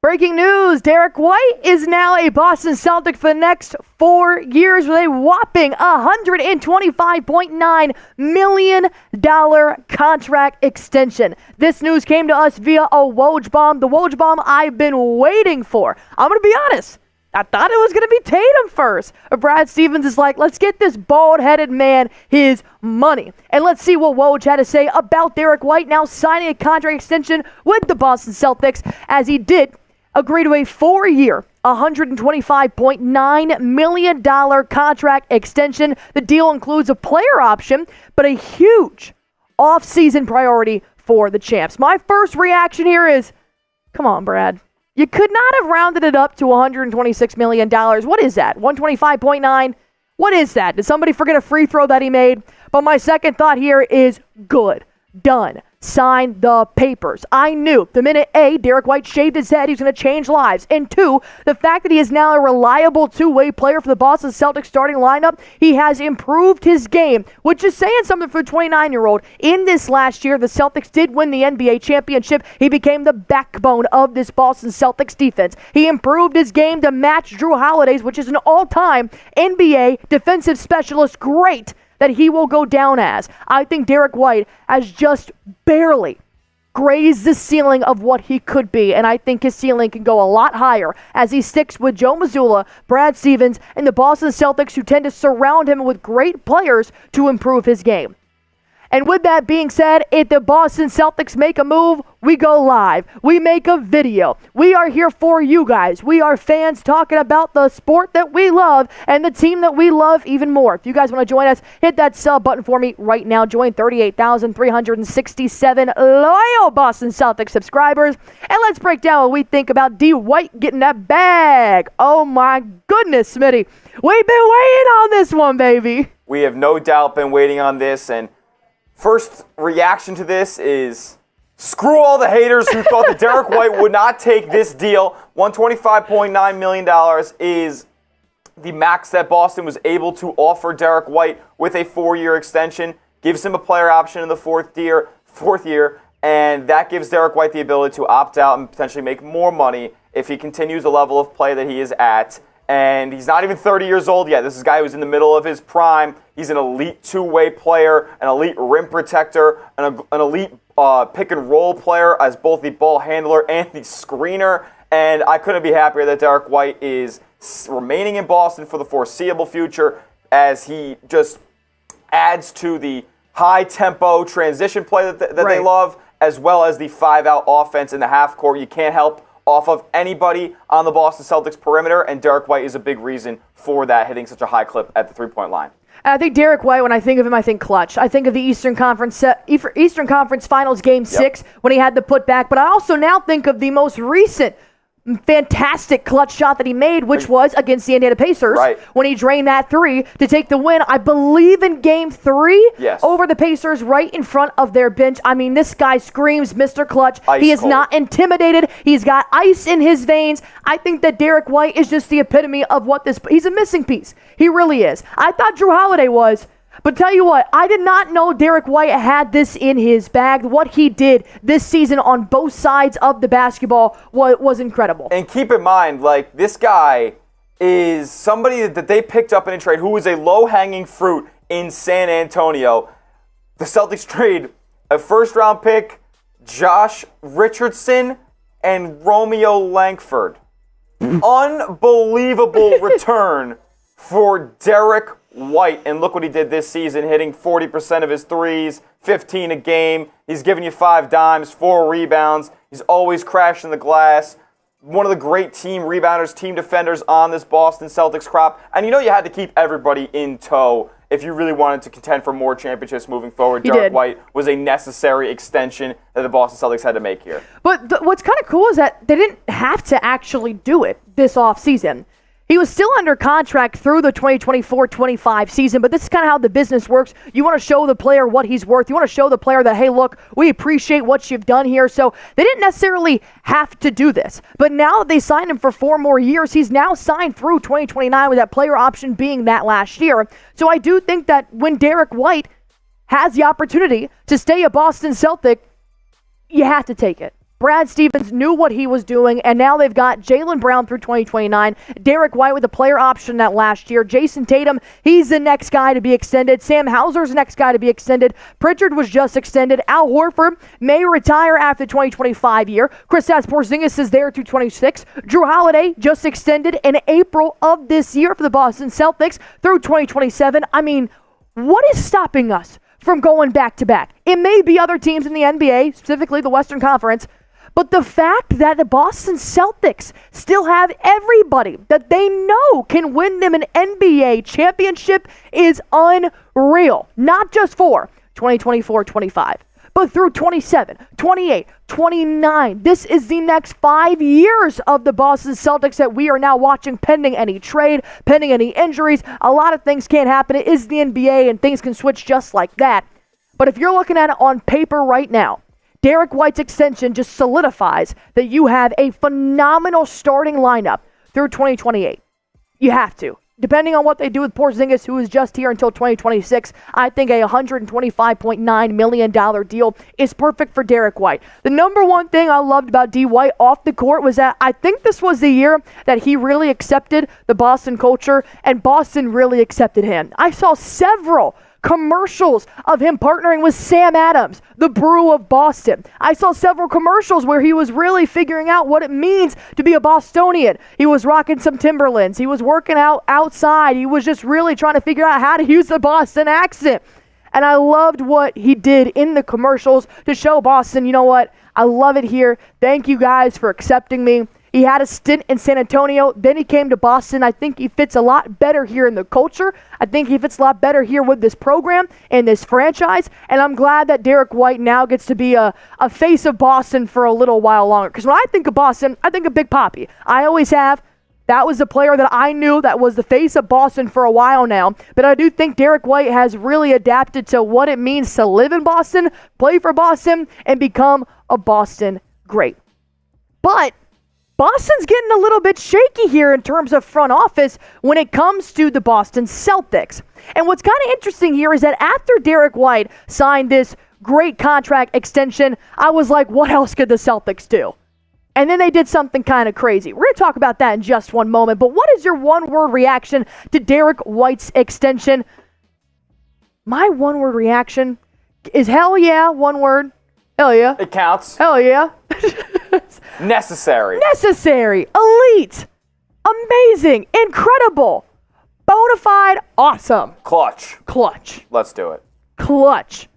Breaking news, Derrick White is now a Boston Celtic for the next 4 years with a whopping $125.9 million contract extension. This news came to us via a Woj bomb, the Woj bomb I've been waiting for. I'm going to be honest. I thought it was going to be Tatum first. But Brad Stevens is like, let's get this bald-headed man his money. And let's see what Woj had to say about Derrick White now signing a contract extension with the Boston Celtics, as he did agree to a 4-year, $125.9 million contract extension. The deal includes a player option, but a huge offseason priority for the champs. My first reaction here is, come on, Brad. You could not have rounded it up to $126 million. What is that? 125.9? What is that? Did somebody forget a free throw that he made? But my second thought here is good. Done. Sign the papers. I knew the minute A, Derrick White shaved his head, he's going to change lives. And 2, the fact that he is now a reliable two-way player for the Boston Celtics starting lineup, he has improved his game, which is saying something for a 29-year-old. In this last year, the Celtics did win the NBA championship. He became the backbone of this Boston Celtics defense. He improved his game to match Drew Holiday's, which is an all-time NBA defensive specialist. Great that he will go down as. I think Derrick White has just barely grazed the ceiling of what he could be, and I think his ceiling can go a lot higher as he sticks with Joe Mazzulla, Brad Stevens, and the Boston Celtics, who tend to surround him with great players to improve his game. And with that being said, if the Boston Celtics make a move, we go live. We make a video. We are here for you guys. We are fans talking about the sport that we love and the team that we love even more. If you guys want to join us, hit that sub button for me right now. Join 38,367 loyal Boston Celtics subscribers. And let's break down what we think about D. White getting that bag. Oh my goodness, Smitty. We've been waiting on this one, baby. We have no doubt been waiting on this, and first reaction to this is screw all the haters who thought that Derrick White would not take this deal. $125.9 million is the max that Boston was able to offer Derrick White with a 4-year extension. Gives him a player option in the fourth year, and that gives Derrick White the ability to opt out and potentially make more money if he continues the level of play that he is at. And he's not even 30 years old yet. This is a guy who's in the middle of his prime. He's an elite two-way player, an elite rim protector, an elite pick-and-roll player as both the ball handler and the screener. And I couldn't be happier that Derrick White is remaining in Boston for the foreseeable future, as he just adds to the high-tempo transition play that they love, as well as the 5-out offense in the half court. You can't help off of anybody on the Boston Celtics perimeter, and Derrick White is a big reason for that, hitting such a high clip at the three-point line. I think Derrick White, when I think of him, I think clutch. I think of the Eastern Conference Finals Game 6 when he had the putback, but I also now think of the most recent fantastic clutch shot that he made, which was against the Indiana Pacers when he drained that 3 to take the win, I believe in Game 3 over the Pacers right in front of their bench. I mean, this guy screams Mr. Clutch. He is not intimidated. He's got ice in his veins. I think that Derrick White is just the epitome of what this... He's a missing piece. He really is. I thought Drew Holiday was... But tell you what, I did not know Derrick White had this in his bag. What he did this season on both sides of the basketball was incredible. And keep in mind, like, this guy is somebody that they picked up in a trade who was a low-hanging fruit in San Antonio. The Celtics trade a first-round pick, Josh Richardson, and Romeo Langford. Unbelievable return for Derrick White, and look what he did this season, hitting 40% of his threes, 15 a game. He's giving you 5 dimes, 4 rebounds. He's always crashing the glass. One of the great team rebounders, team defenders on this Boston Celtics crop. And you know you had to keep everybody in tow if you really wanted to contend for more championships moving forward. Derrick White was a necessary extension that the Boston Celtics had to make here. But what's kind of cool is that they didn't have to actually do it this offseason. He was still under contract through the 2024-25 season, but this is kind of how the business works. You want to show the player what he's worth. You want to show the player that, hey, look, we appreciate what you've done here. So they didn't necessarily have to do this. But now that they signed him for 4 more years, he's now signed through 2029 with that player option being that last year. So I do think that when Derrick White has the opportunity to stay a Boston Celtic, you have to take it. Brad Stevens knew what he was doing, and now they've got Jaylen Brown through 2029, Derrick White with a player option that last year, Jayson Tatum, he's the next guy to be extended, Sam Hauser's the next guy to be extended, Pritchard was just extended, Al Horford may retire after the 2025 year, Kristaps Porzingis is there through 26, Drew Holiday just extended in April of this year for the Boston Celtics through 2027. I mean, what is stopping us from going back-to-back? It may be other teams in the NBA, specifically the Western Conference, but the fact that the Boston Celtics still have everybody that they know can win them an NBA championship is unreal. Not just for 2024-25, but through 27, 28, 29. This is the next 5 years of the Boston Celtics that we are now watching, pending any trade, pending any injuries. A lot of things can't happen. It is the NBA, and things can switch just like that. But if you're looking at it on paper right now, Derrick White's extension just solidifies that you have a phenomenal starting lineup through 2028. You have to. Depending on what they do with Porzingis, who is just here until 2026, I think a $125.9 million deal is perfect for Derrick White. The number one thing I loved about D. White off the court was that I think this was the year that he really accepted the Boston culture, and Boston really accepted him. I saw several commercials of him partnering with Sam Adams, the brew of Boston. I saw several commercials where he was really figuring out what it means to be a Bostonian. He was rocking some Timberlands. He was working out outside. He was just really trying to figure out how to use the Boston accent. And I loved what he did in the commercials to show Boston, you know what? I love it here. Thank you guys for accepting me. He had a stint in San Antonio, then he came to Boston. I think he fits a lot better here in the culture. I think he fits a lot better here with this program and this franchise, and I'm glad that Derrick White now gets to be a face of Boston for a little while longer. Because when I think of Boston, I think of Big Papi. I always have. That was the player that I knew that was the face of Boston for a while now. But I do think Derrick White has really adapted to what it means to live in Boston, play for Boston, and become a Boston great. But Boston's getting a little bit shaky here in terms of front office when it comes to the Boston Celtics. And what's kind of interesting here is that after Derrick White signed this great contract extension, I was like, what else could the Celtics do? And then they did something kind of crazy. We're going to talk about that in just one moment. But what is your one-word reaction to Derrick White's extension? My one-word reaction is hell yeah, one word. Hell yeah. It counts. Hell yeah. Necessary. Necessary. Elite. Amazing. Incredible. Bonafide. Awesome. Clutch. Let's do it. Clutch.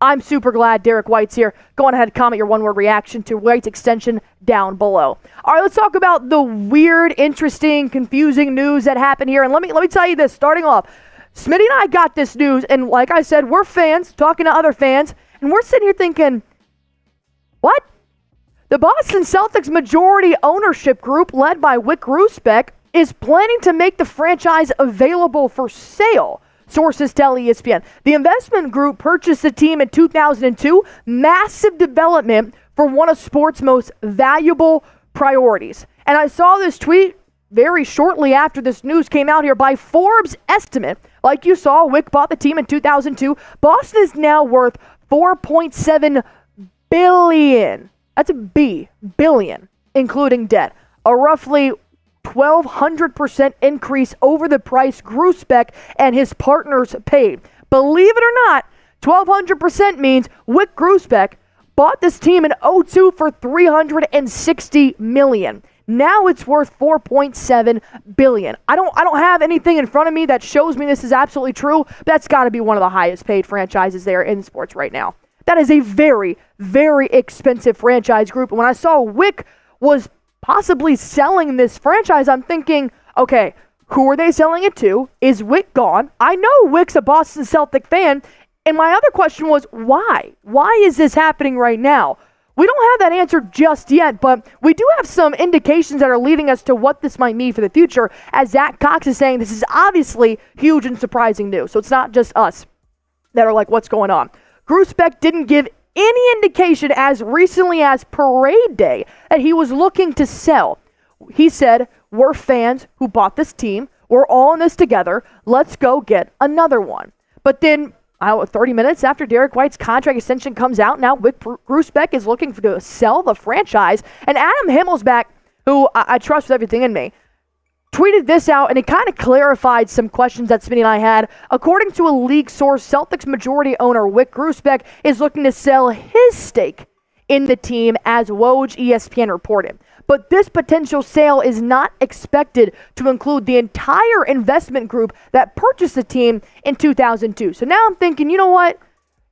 I'm super glad Derrick White's here. Go on ahead and comment your one-word reaction to White's extension down below. All right, let's talk about the weird, interesting, confusing news that happened here. And let me tell you this, starting off. Smitty and I got this news, and like I said, we're fans, talking to other fans, and we're sitting here thinking, what? The Boston Celtics majority ownership group, led by Wyc Grousbeck, is planning to make the franchise available for sale. Sources tell ESPN. The investment group purchased the team in 2002, massive development for one of sports' most valuable priorities. And I saw this tweet very shortly after this news came out here. By Forbes' estimate, like you saw, Wyc bought the team in 2002. Boston is now worth $4.7 billion. That's a B, billion, including debt. A roughly 1,200% increase over the price Grousbeck and his partners paid. Believe it or not, 1,200% means Wyc Grousbeck bought this team in 2002 for $360 million. Now it's worth $4.7 billion. I don't have anything in front of me that shows me this is absolutely true, but that's got to be one of the highest paid franchises there in sports right now. That is a very, very expensive franchise group. And when I saw Wyc was possibly selling this franchise, I'm thinking, okay, who are they selling it to? Is Wyc gone? I know Wic's a Boston Celtic fan. And my other question was, why? Why is this happening right now? We don't have that answer just yet, but we do have some indications that are leading us to what this might mean for the future. As Zach Cox is saying, this is obviously huge and surprising news. So it's not just us that are like, what's going on? Grousbeck didn't give any indication as recently as Parade Day that he was looking to sell. He said, we're fans who bought this team. We're all in this together. Let's go get another one. But then 30 minutes after Derrick White's contract extension comes out, now Wyc Grousbeck is looking to sell the franchise. And Adam Himmelsbach, who I trust with everything in me, tweeted this out, and it kind of clarified some questions that Smitty and I had. According to a league source, Celtics majority owner Wyc Grousbeck is looking to sell his stake in the team, as Woj ESPN reported. But this potential sale is not expected to include the entire investment group that purchased the team in 2002. So now I'm thinking, you know what?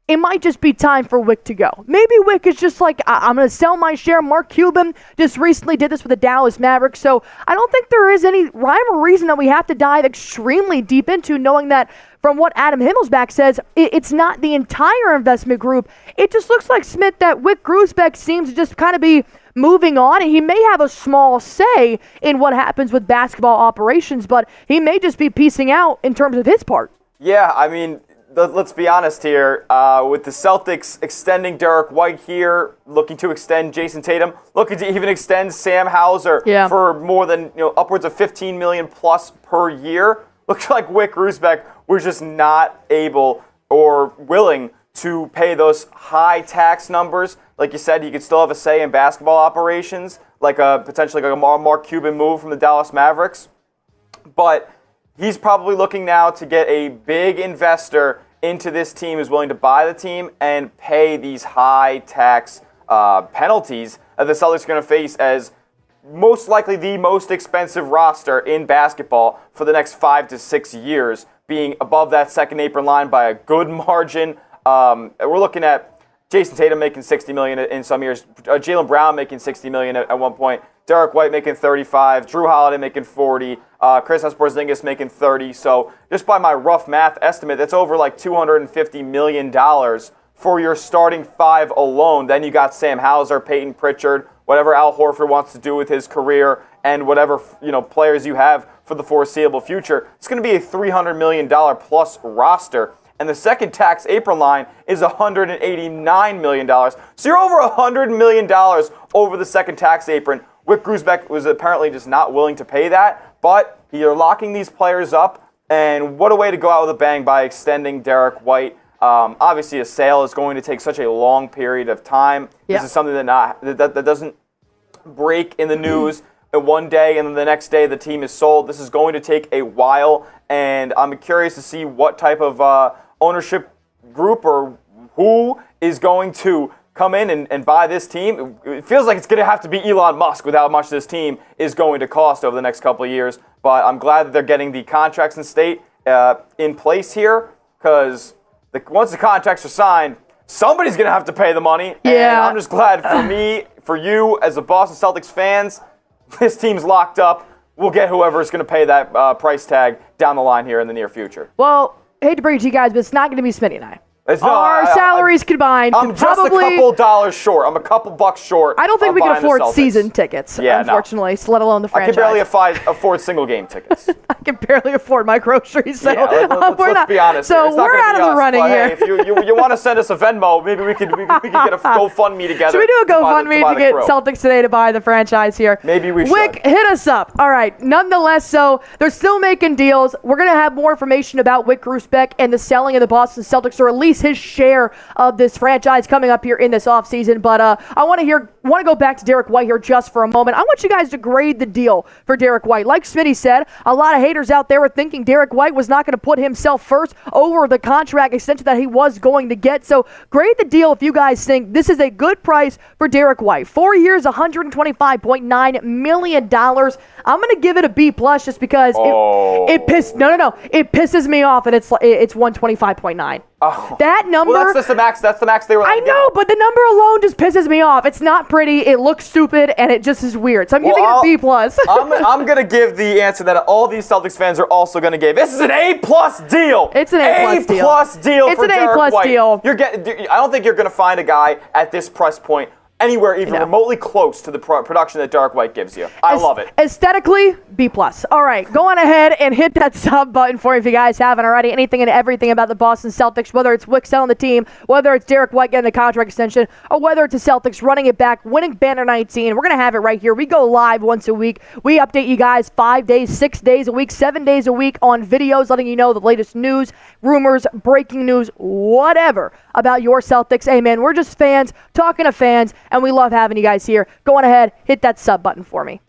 It might just be time for Wyc to go. Maybe Wyc is just like, I'm going to sell my share. Mark Cuban just recently did this with the Dallas Mavericks. So I don't think there is any rhyme or reason that we have to dive extremely deep into, knowing that from what Adam Himmelsbach says, it's not the entire investment group. It just looks like, Smith, that Wyc Grousbeck seems to just kind of be moving on. He may have a small say in what happens with basketball operations, but he may just be piecing out in terms of his part. Yeah, I mean, let's be honest here. With the Celtics extending Derrick White here, looking to extend Jayson Tatum, looking to even extend Sam Hauser for more than upwards of $15 million plus per year, looks like Wyc Grousbeck was just not able or willing to pay those high tax numbers. Like you said, he could still have a say in basketball operations, like potentially like a Mark Cuban move from the Dallas Mavericks. But he's probably looking now to get a big investor into this team who's willing to buy the team and pay these high tax penalties that the Celtics are going to face as most likely the most expensive roster in basketball for the next 5 to 6 years, being above that second apron line by a good margin. We're looking at Jayson Tatum making $60 million in some years, Jaylen Brown making $60 million at one point, Derrick White making $35, Drew Holiday making $40, Kristaps Porzingis making $30. So just by my rough math estimate, that's over like $250 million for your starting five alone. Then you got Sam Hauser, Peyton Pritchard, whatever Al Horford wants to do with his career, and whatever players you have for the foreseeable future. It's going to be a $300 million plus roster. And the second tax apron line is $189 million. So you're over $100 million over the second tax apron. Wyc Grousbeck was apparently just not willing to pay that, but you're locking these players up, and what a way to go out with a bang by extending Derrick White. Obviously, a sale is going to take such a long period of time. Yeah. This is something that doesn't break in the news in one day, and then the next day the team is sold. This is going to take a while, and I'm curious to see what type of ownership group or who is going to come in and buy this team. It feels like it's going to have to be Elon Musk with how much this team is going to cost over the next couple of years. But I'm glad that they're getting the contracts in place here, because once the contracts are signed, somebody's going to have to pay the money. Yeah. And I'm just glad for you, as a Boston Celtics fans, this team's locked up. We'll get whoever is going to pay that price tag down the line here in the near future. Well, hate to bring it to you guys, but it's not going to be Smitty and I. Our salaries combined. I'm just a couple dollars short. I'm a couple bucks short. I don't think we can afford season tickets, unfortunately, let alone the franchise. I can barely afford single game tickets. I can barely afford my groceries. So let's be honest. So we're out of the running here. Hey, if you want to send us a Venmo, maybe we could get a GoFundMe together. Should we do a GoFundMe to get Celtics Today to buy the franchise here? Maybe we should. Wyc, hit us up. All right. Nonetheless, so they're still making deals. We're going to have more information about Wyc Grousbeck and the selling of the Boston Celtics, or at least his share of this franchise, coming up here in this offseason. But I want to go back to Derrick White here just for a moment. I want you guys to grade the deal for Derrick White. Like Smitty said, a lot of haters out there were thinking Derrick White was not going to put himself first over the contract extension that he was going to get. So grade the deal if you guys think this is a good price for Derrick White. 4 years, $125.9 million. I'm going to give it a B+ just because it pisses me off, and it's 125.9. Oh. That number. Well, that's the max. That's the max they were. I know, but the number alone just pisses me off. It's not pretty. It looks stupid, and it just is weird. So I'm giving it a B+. I'm gonna give the answer that all these Celtics fans are also gonna give. This is an A+ deal. It's an A+ deal. It's an A+ Derrick White. deal. I don't think you're gonna find a guy at this price point anywhere even remotely close to the production that Derrick White gives you. I love it. Aesthetically, B+. All right, go on ahead and hit that sub button for me if you guys haven't already. Anything and everything about the Boston Celtics, whether it's Wick selling the team, whether it's Derrick White getting a contract extension, or whether it's the Celtics running it back, winning Banner 19. We're going to have it right here. We go live once a week. We update you guys 5 days, 6 days a week, 7 days a week on videos, letting you know the latest news, rumors, breaking news, whatever about your Celtics. Hey, man, we're just fans talking to fans, and we love having you guys here. Go on ahead, hit that sub button for me.